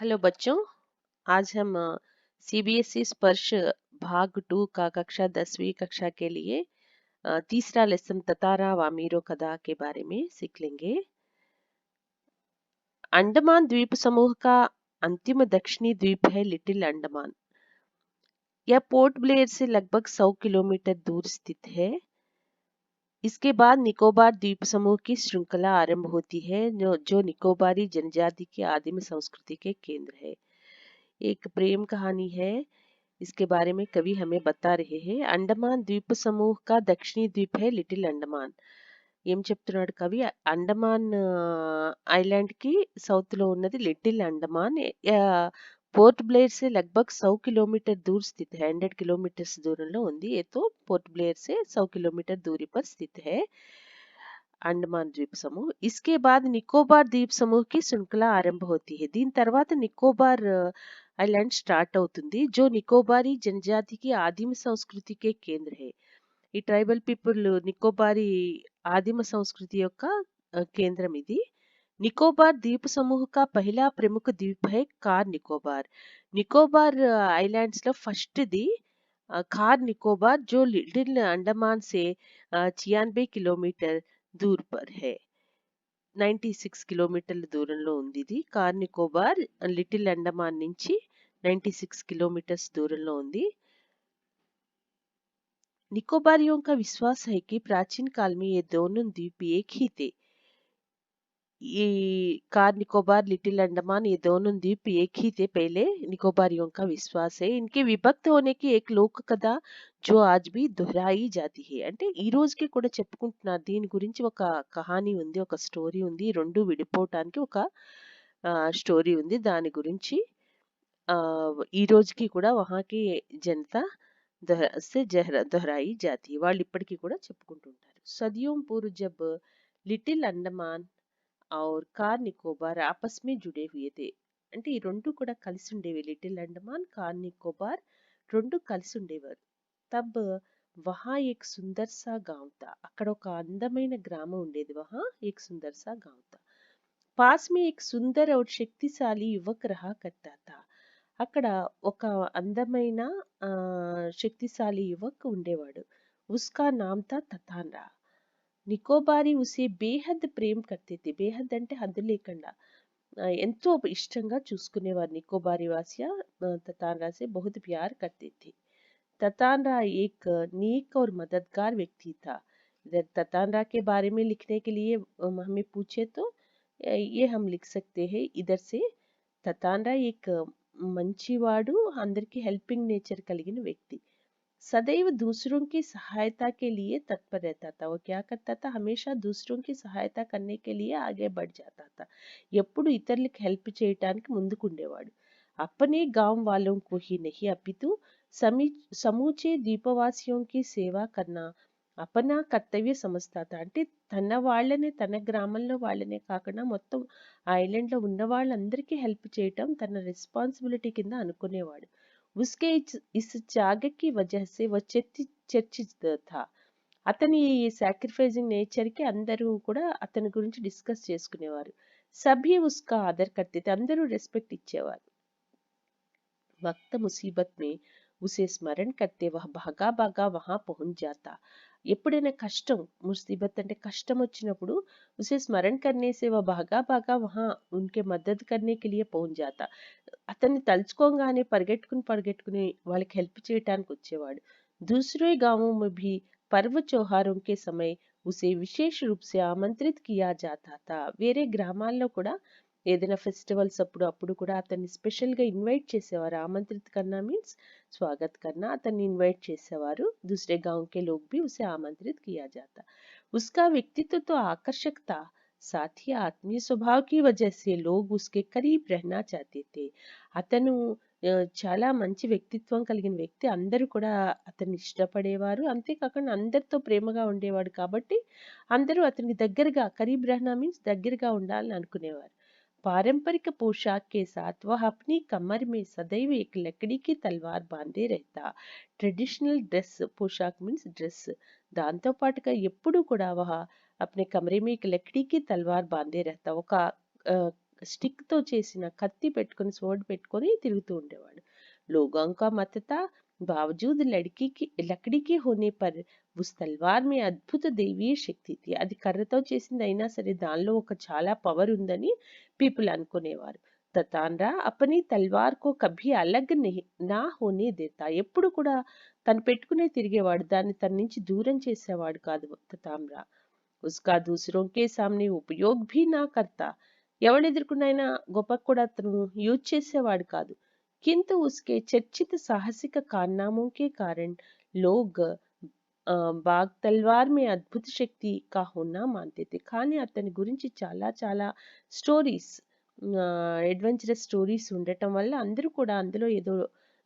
Hello बच्चों। आज हम सीबीएसई स्पर्श भाग 2 का कक्षा 10वीं कक्षा के लिए तीसरा लेसन ततारा वामीरो कदा के बारे में सीख लेंगे। अंडमान द्वीप समूह का अंतिम दक्षिणी द्वीप है लिटिल अंडमान। यह पोर्ट ब्लेयर से लगभग 100 किलोमीटर दूर स्थित है। इसके बाद निकोबार द्वीप समूह की श्रृंखला आरंभ होती है जो निकोबारी जनजाति की आदिम संस्कृति के केंद्र है। एक प्रेम कहानी है, इसके बारे में कवि हमें बता रहे हैं। अंडमान द्वीप समूह का दक्षिणी द्वीप है लिटिल अंडमान। ఏం చెప్తున్నాడు కవి? అండమాన్ ఐలాండ్ కి సౌత్ లో ఉన్నది लिटिल अंडमान। पोर्ट ब्लेयर से लगभग 100 किलोमीटर दूर स्थित है। 100 किलोमीटर दूर ఉంది। ये तो पोर्ट ब्लेयर से 100 किलोमीटर दूरी पर स्थित है अंडमान द्वीप समूह। इसके बाद निकोबार द्वीप समूह की श्रृंखला आरंभ होती है। దీని తర్వాత నికోబార్ ఐలాండ్ స్టార్ట్ అవుతుంది, जो निकोबारी जनजाति की आदिम संस्कृति के केंद्र है। ఈ ట్రైబల్ పీపుల్ నికోబారీ आदिम संस्कृति యొక్క కేంద్రం ఇది। निकोबार द्वीप समूह का पहला प्रमुख द्वीप है कार निकोबार। निकोबार आइलैंड्स లో ఫస్ట్ ది कार निकोबार, जो लिटिल अंडमान से 96 किलोमीटर दूर पर है। 96 కిలోమీటర్ల దూరంలో ఉంది ఇది। కార్ నికోబార్ लिटिल अंडमान నుంచి 96 किलोमीटर्स दूరంలో ఉంది। निकोबारियों का विश्वास है कि प्राचीन काल में ये दोनों द्वीप एक ही थे। ये कार निकोबार लिटिल अंडमान ये दोनों द्वीप एक ही थे पहले, निकोबारियों का विश्वास है। इनके विभक्त होने की एक लोक कथा जो आज भी दोहराई जाती है। అంటే ఈ రోజుకి కూడా చెప్పుకుంటున్నారు దీని గురించి। ఒక కహాని ఉంది, ఒక స్టోరీ ఉంది। రెండు విడిపోవటానికి ఒక స్టోరీ ఉంది। దాని గురించి ఈ రోజుకి కూడా వహాకి జనతా दोहराई जाती है। వాళ్ళు ఇప్పటికీ కూడా చెప్పుకుంటుంటారు। सदियों पूर्व जब लिटिल अंडमान और कार निकोबार आपस में जुड़े हुए थे, అంటే ఈ రెండు కూడా కలిసి ఉండేవి। लिटिल अंडमान कार निकोबार రెండు కలిసి ఉండేవారు। तब वहां एक सुंदर सा गांव था, అక్కడ ఒక అందమైన గ్రామం ఉండేది। वहां एक सुंदर सा गांव था। पास में एक सुंदर और शक्तिशाली युवक रहा करता था। అక్కడ ఒక అందమైన శక్తిశాలి యువక్ ఉండేవాడు। उसका नाम था తతాన్రా। నికోబారి ఉసే బేహద్ ప్రేమ్ కర్తే थे। బేహద్ అంటే హద్దు లేకుండా ఎంతో ఇష్టంగా చూసుకునేవారు। నికోబారి వాసియా ततानरा से बहुत प्यार करते थे। ततानरा एक नेक और मददगार व्यक्ति था। इधर ततानरा के बारे में लिखने के लिए हमें पूछे तो ये हम लिख सकते हैं इधर से। ततानरा एक మంచివాడు, అందరికి हेल्पिंग नेचर కలిగిన వ్యక్తి। सदैव दूसरों की सहायता के लिए तत्पर रहता था। वो क्या करता था? हमेशा दूसरों की सहायता करने के लिए आगे बढ़ जाता था। ఎప్పుడు ఇతరులకు హెల్ప్ చేయడానికి ముందుకుండేవాడు। अपने गांव वालों को ही नहीं अपितु समूचे द्वीपवासियों की सेवा करना अपना कर्तव्य समझता था। అంటే తన వాళ్ళనే, తన గ్రామంలో వాళ్ళనే కాకుండా మొత్తం ఐలాండ్ లో ఉన్న వాళ్ళందరికీ హెల్ప్ చేయటం తన రెస్పాన్సిబిలిటీ కింద అనుకునేవాడు। उसके इस त्याग की वजह से वह చర్చిత था। అతని ఈ సాక్రిఫైజింగ్ నేచర్ కి అందరూ కూడా అతని గురించి డిస్కస్ చేసుకునేవారు। సభీ ఉస్కా ఆదర్ కర్తే थे, అందరూ రెస్పెక్ట్ ఇచ్చేవారు। वक्त मुसीबत में उसे स्मरण करते वह भागा भागा वहां पहुंच जाता। ఎప్పుడైనా కష్టం, ముసీబత్ అంటే కష్టం వచ్చినప్పుడు उसे स्मरण करने से वह भागा भागा वहां उनके मदद करने के लिए पहुंच जाता। అతన్ని తలుచుకోగానే పరిగెట్టుకుని వాళ్ళకి హెల్ప్ చేయడానికి వచ్చేవాడు। दूसरे गांवों में भी पर्व त्योहारों के समय उसे विशेष रूप से आमंत्रित किया जाता था। వేరే గ్రామాల్లో కూడా ఏదైనా ఫెస్టివల్స్ అప్పుడు కూడా అతన్ని స్పెషల్ గా ఇన్వైట్ చేసేవారు। ఆమంత్రిత్ కన్నా మీన్స్ స్వాగత్ కన్నా, అతన్ని ఇన్వైట్ చేసేవారు। दूसरे गांव के लोग भी उसे आमंत्रित किया जाता। उसका व्यक्तित्व तो आकर्षक था, साथ ही आत्मीय स्वभाव की वजह से लोग उसके करीब रहना चाहते थे। అతను చాలా మంచి వ్యక్తిత్వం కలిగిన వ్యక్తి, అందరూ కూడా అతన్ని ఇష్టపడేవారు। అంతేకాకుండా అందరితో ప్రేమగా ఉండేవాడు కాబట్టి అందరూ అతనికి దగ్గరగా, కరీబ్ రహనా మీన్స్ దగ్గరగా ఉండాలని అనుకునేవారు। पारंपरिक पोशाक के साथ वह अपनी कमर में सदैव एक लकड़ी की तलवार बांधे रहता। ट्रेडिशनल ड्रेस, पोशाक मीन्स ड्रेस, దాంతో పాటుగా ఎప్పుడు కూడా वह अपने कमरे में एक लकड़ी की तलवार बांधे रहता। ఒక స్టిక్ తో చేసిన కత్తి పెట్టుకొని స్వర్డ్ పెట్టుకొని తిరుగుతూ ఉండేవాడు. लोगों का मत था बावजूद लड़की की लकड़ी के होने पर उस तलवार में అద్భుత దైవీయ శక్తి थी. అది కర్రతో చేసింది అయినా సరే దానిలో ఒక చాలా పవర్ ఉందని పీపుల్ అనుకునేవారు. తతాన్రా అపని తల్వార్ కో కభీ అలగ్ నా హోనే దేతా. ఎప్పుడు కూడా తను పెట్టుకునే తిరిగేవాడు, దాన్ని తన నుంచి దూరం చేసేవాడు కాదు తతామ్రా. ఉస్కా దూసరోं के सामने उपयोग भी ना करता. ఎవడు ఎదుర్కొన్నైనా గొప్ప కూడా అతను యూజ్ చేసేవాడు కాదు. किंतु उसके चर्चित साहसिक कारनामों के कारण लोग बाग तलवार में అద్భుత శక్తి కా హోనా మాన్తే थे. కానీ అతని గురించి చాలా చాలా స్టోరీస్, అడ్వెంచరస్ స్టోరీస్ ఉండటం వల్ల అందరూ కూడా అందులో ఏదో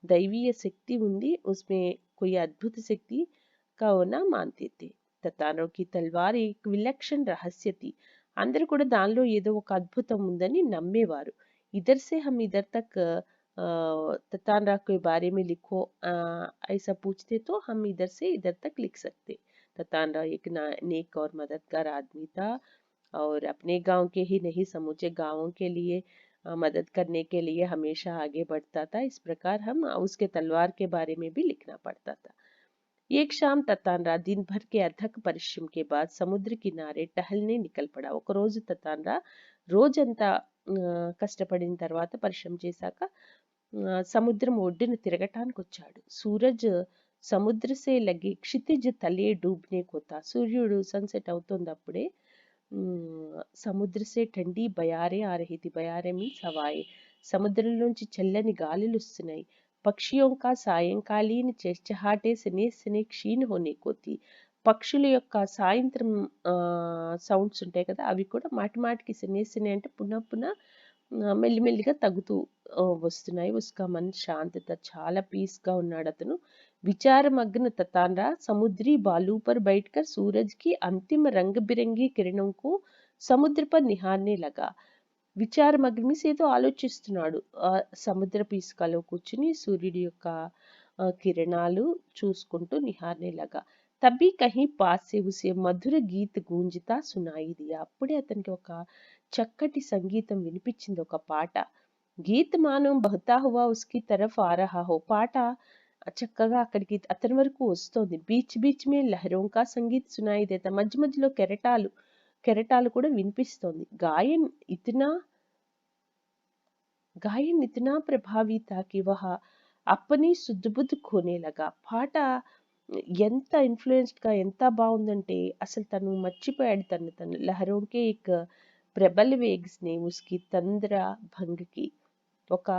దైవీయ శక్తి ఉంది, ఉస్మే कोई అద్భుత శక్తి का होना मानते थे. తతానో కి తల్వార్ एक विलक्षण रहस्य थी. అందరూ కూడా దానిలో ఏదో ఒక అద్భుతం ఉందని నమ్మేవారు. इधर से हम इधर तक ततानरा के बारे में लिखो, ऐसा पूछते तो हम इधर से इधर तक लिख सकते. ततानरा एक नेक और मददगार आदमी था और अपने गांव के ही नहीं समूचे गांवों के लिए मदद करने के लिए हमेशा आगे बढ़ता था. इस प्रकार हम उसके तलवार के बारे में भी लिखना पड़ता था. एक शाम ततानरा दिन भर के अथक परिश्रम के बाद समुद्र किनारे टहलने निकल पड़ा. ఒక రోజు తతాన్రా రోజంతా కష్టపడిన తర్వాత పరిశ్రమ చేశాక సముద్రం ఒడ్డున తిరగటానికి వచ్చాడు. సూరజ్ సముద్ర సే లగే క్షితిజ్ తలే డూబ్నే కోతా. సూర్యుడు సన్సెట్ అవుతుంది అప్పుడే. సముద్ర సే ఠండీ బయారే ఆ రహీ థీ. బయారే మీన్స్ హవాయే. సముద్రంలోంచి చల్లని గాలులు వస్తున్నాయి. పక్షియోं का సాయంకాలీన చహచహాటే సనే సనే క్షీణ హోనే కోతి. పక్షుల యొక్క సాయంత్రం సౌండ్స్ ఉంటాయి కదా, అవి కూడా మాటి మాటికి సనే సనే అంటే పునః పునః మెల్లిమెల్లిగా తగ్గుతూ వస్తున్నాయి. ఉస్కా మన్ శాంతత, చాలా పీస్ గా ఉన్నాడు అతను. विचारमग्न ततानरा समुद्री बालू पर बैठकर सूरज की अंतिम रंग बिरंगी किरणों को समुद्र पर निहारने लगा. విచారమగ్ని మీన్స్ ఏదో ఆలోచిస్తున్నాడు. సముద్రపు ఇసుకలో కూర్చుని సూర్యుడి యొక్క కిరణాలు చూసుకుంటూ నిహార్నే లగా. తబ్బి కహీ పాస్ సే ఉసే మధుర గీత్ గూంజితా సునాయి దియా. అప్పుడే అతనికి ఒక చక్కటి సంగీతం వినిపించింది, ఒక పాట. గీత్ మానం బహతా హువా ఉస్కి తరఫ్ ఆ రహా హో. పాట చక్కగా అక్కడికి అతని వరకు వస్తోంది. బీచ్ బీచ్ మే లహరోం కా సంగీత్ సునాయి దేతా. మధ్య మధ్యలో కెరటాలు కూడా వినిపిస్తోంది. गायन इतना प्रभावी था कि वह अपनी सुध-बुध खोने लगा. పాట ఎంత ఇన్ఫ్లుయెన్స్డ్ గా ఎంత బాగుందంటే అసలు తను మర్చిపోయాడు తను. లహరోం కే एक प्रबल वेग ने उसकी तंद्रा भंग की. ఒక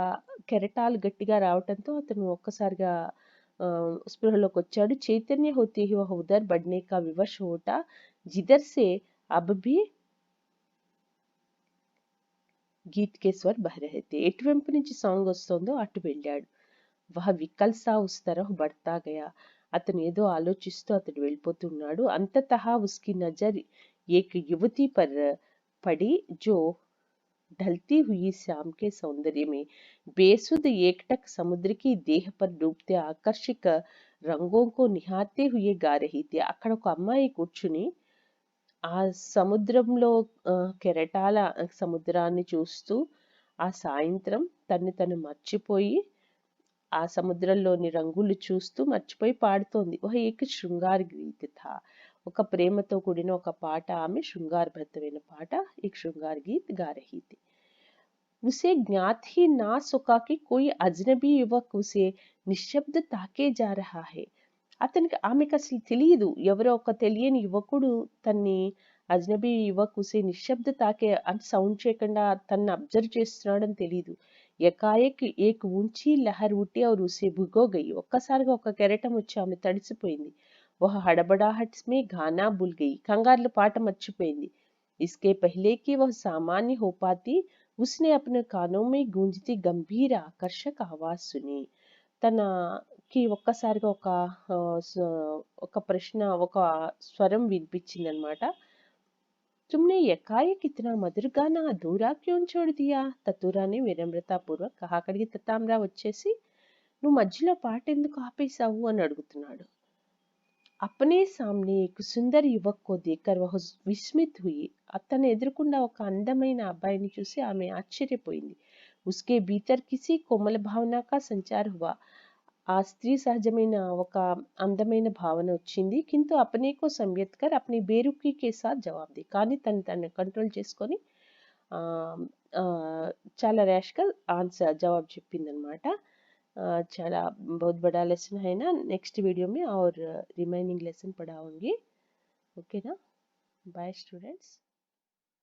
కెరటాలు గట్టిగా రావటంతో అతను ఒక్కసారిగా స్పృహలోకి వచ్చాడు. చైతన్య होते ही वह उधर बढ़ने का विवश होता जिधर से अब भी గీత్ కే స్వర్ బహ్ రహే థే. ఎటువైపు నుంచి సాంగ్ వస్తుందో అటు వెళ్ళాడు. వహ వికల్ సా ఉస్ తరహ్ బడ్తా గయా. అతను ఏదో ఆలోచిస్తూ అతడు వెళ్ళిపోతున్నాడు. అంతతః ఉస్కి నజర్ ఏక్ యువతి పర్ పడి జో ढलती हुई शाम के सौंदर्य में बेसुध एकटक समुद्र की देह पर डूबते आकर्षक रंगों को निहारते हुए गा रही थी. అక్కడ ఒక అమ్మాయి కూర్చుని ఆ సముద్రంలో కెరటాల సముద్రాన్ని చూస్తూ ఆ సాయంత్రం తను మర్చిపోయి ఆ సముద్రంలోని రంగులు చూస్తూ మర్చిపోయి పాడుతోంది. ఒక ఏక శృంగార గీత థా. ఒక ప్రేమతో కూడిన ఒక పాట, ఆమె శృంగారభరితమైన పాట, एक श्रृंगार गीत गा रही थी. उसे ज्ञात ही ना सका कि कोई अजनबी युवक उसे निशब्द ताके जा रहा है. ఆమెకు అసలు తెలియదు, ఎవరో ఒక తెలియని యువకుడు తన్ని అజ్నబీ యువక్ ఉసే నిశ్శబ్ద తాకే అంటే సౌండ్ చేయకుండా తన్ని అబ్జర్వ్ చేస్తున్నాడని తెలియదు. ఎకాయక్ ఏక్ ఊంచీ లహర్ ఉట్టి और उसे भिगो गई. ఒక్కసారిగా ఒక కెరటం వచ్చి ఆమె తడిసిపోయింది. वह हड़बड़ाहट में गाना भूल गई. కంగారులో పాట మర్చిపోయింది. इसके पहले कि वह सामान्य हो पाती उसने अपने कानों में गूंजती गंभीर आकर्षक आवाज सुनी. తనకి ఒక్కసారిగా ఒక ప్రశ్న, ఒక స్వరం వినిపించింది అనమాట. तुमने एकाएक इतना मधुर गाना अधूरा क्यों छोड़ दिया? తతురా ने వినమ్రతాపూర్వక కహా. అక్కడికి తతామ్రా వచ్చేసి నువ్వు మధ్యలో పాట ఎందుకు ఆపేశావు అని అడుగుతున్నాడు. अपने सामने एक सुंदर युवक को देखकर वह విస్మిత్ हुई. అతను ఎదురుకుండా ఒక అందమైన అబ్బాయిని చూసి ఆమె ఆశ్చర్యపోయింది. उसके भीतर किसी कोमल भावना का संचार हुआ. ఆ స్త్రీ సహజమైన ఒక అందమైన భావన వచ్చింది. కింద अपने को संयत कर अपनी बेरुखी के साथ जवाब दी. కానీ తను కంట్రోల్ చేసుకొని ఆ, ఆ, చాలా ర్యాష్గా ఆన్సర్ जवाब చెప్పిందనమాట. చాలా बहुत बड़ा लेसन है ना. नेक्स्ट वीडियो में और रिमाइनिंग लेसन पढ़ाऊंगी. ओके ना. Bye students.